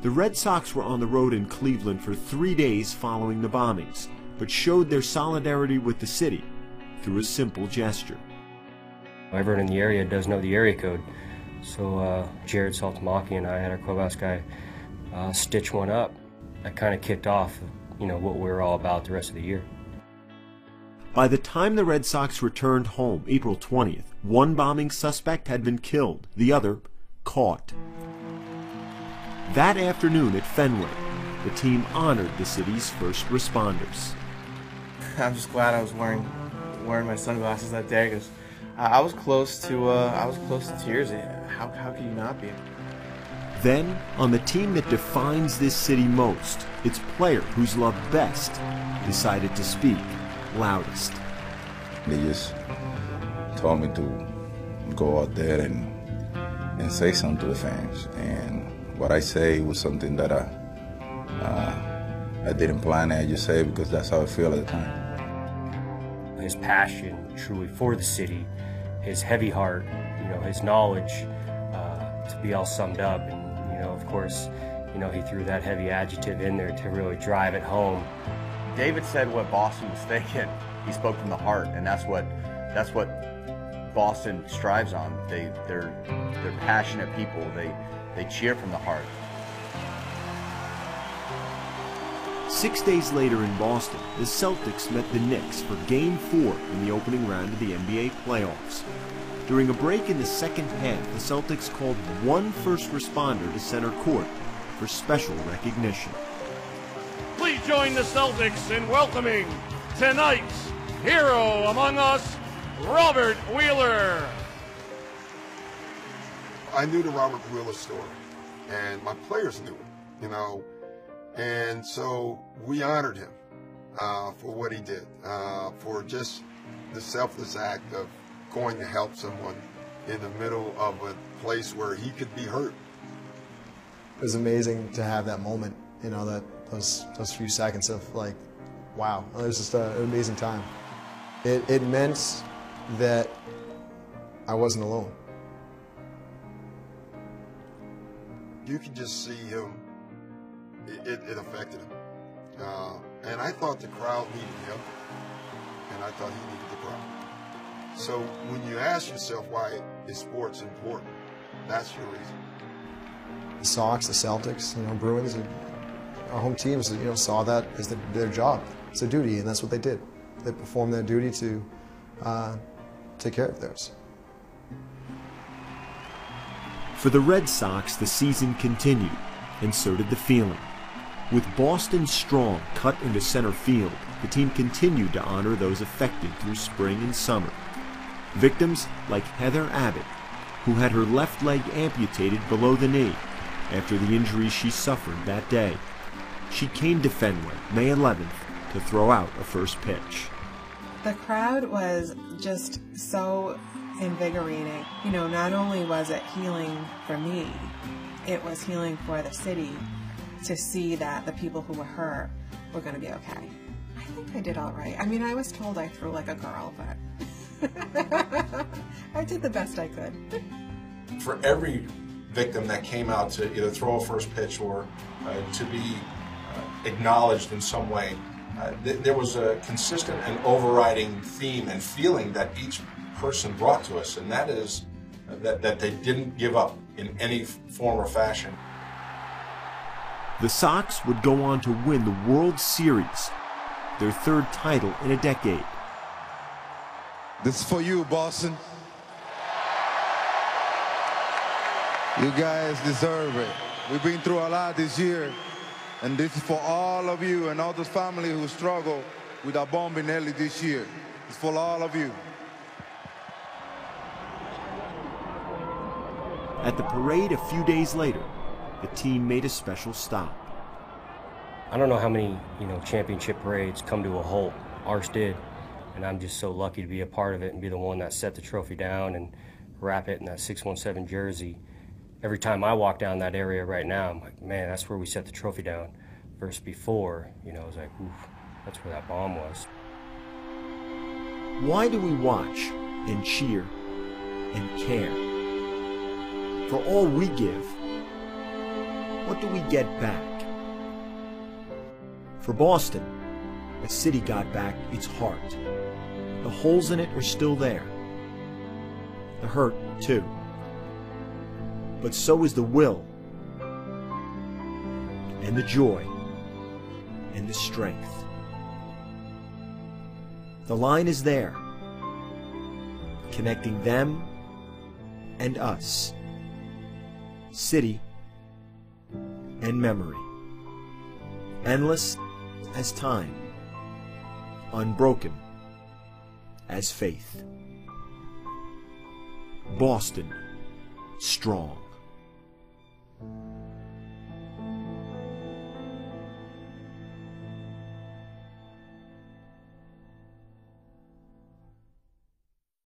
The Red Sox were on the road in Cleveland for 3 days following the bombings, but showed their solidarity with the city through a simple gesture. Everyone in the area does know the area code, so Jared Saltamaki and I had our clubhouse guy stitch one up. That kind of kicked off, what we were all about the rest of the year. By the time the Red Sox returned home, April 20th, one bombing suspect had been killed, the other caught. That afternoon at Fenway, the team honored the city's first responders. I'm just glad I was wearing my sunglasses that day, because I was close to tears. How could you not be? Then, on the team that defines this city most, its player who's loved best decided to speak loudest. They just told me to go out there and say something to the fans. And what I say was something that I didn't plan it. I just say it because that's how I feel at the time. His passion truly for the city, his heavy heart, his knowledge to be all summed up. And, of course, he threw that heavy adjective in there to really drive it home. David said what Boston was thinking. He spoke from the heart, and that's what Boston strives on. They're passionate people. They cheer from the heart. 6 days later in Boston, the Celtics met the Knicks for Game 4 in the opening round of the NBA playoffs. During a break in the second half, the Celtics called one first responder to center court for special recognition. Please join the Celtics in welcoming tonight's hero among us, Robert Wheeler. I knew the Robert Wheeler story, and my players knew it, and so we honored him for what he did, for just the selfless act of going to help someone in the middle of a place where he could be hurt. It was amazing to have that moment, those few seconds of like, wow, it was just an amazing time. It meant that I wasn't alone. You could just see him, it affected him. And I thought the crowd needed him, and I thought he needed the crowd. So when you ask yourself why is sports important, that's your reason. The Sox, the Celtics, Bruins, our home teams, saw that as their job. It's their duty, and that's what they did. They performed their duty to take care of theirs. For the Red Sox, the season continued, and so did the feeling. With Boston Strong cut into center field, the team continued to honor those affected through spring and summer. Victims like Heather Abbott, who had her left leg amputated below the knee after the injuries she suffered that day. She came to Fenway May 11th to throw out a first pitch. The crowd was just so invigorating. Not only was it healing for me, it was healing for the city to see that the people who were hurt were going to be okay. I think I did all right. I was told I threw like a girl, but I did the best I could. For every victim that came out to either throw a first pitch or to be acknowledged in some way, there was a consistent and overriding theme and feeling that each person brought to us, and that is that they didn't give up in any form or fashion. The Sox would go on to win the World Series, their third title in a decade. This is for you, Boston. You guys deserve it. We've been through a lot this year, and this is for all of you and all those families who struggle with a bombing early this year. It's for all of you. At the parade a few days later, the team made a special stop. I don't know how many, championship parades come to a halt. Ours did, and I'm just so lucky to be a part of it and be the one that set the trophy down and wrap it in that 617 jersey. Every time I walk down that area right now, I'm like, man, that's where we set the trophy down. Versus before, I was like, oof, that's where that bomb was. Why do we watch and cheer and care? For all we give, what do we get back? For Boston, the city got back its heart. The holes in it are still there. The hurt, too. But so is the will, and the joy, and the strength. The line is there, connecting them and us, city and memory, endless as time, unbroken as faith. Boston strong.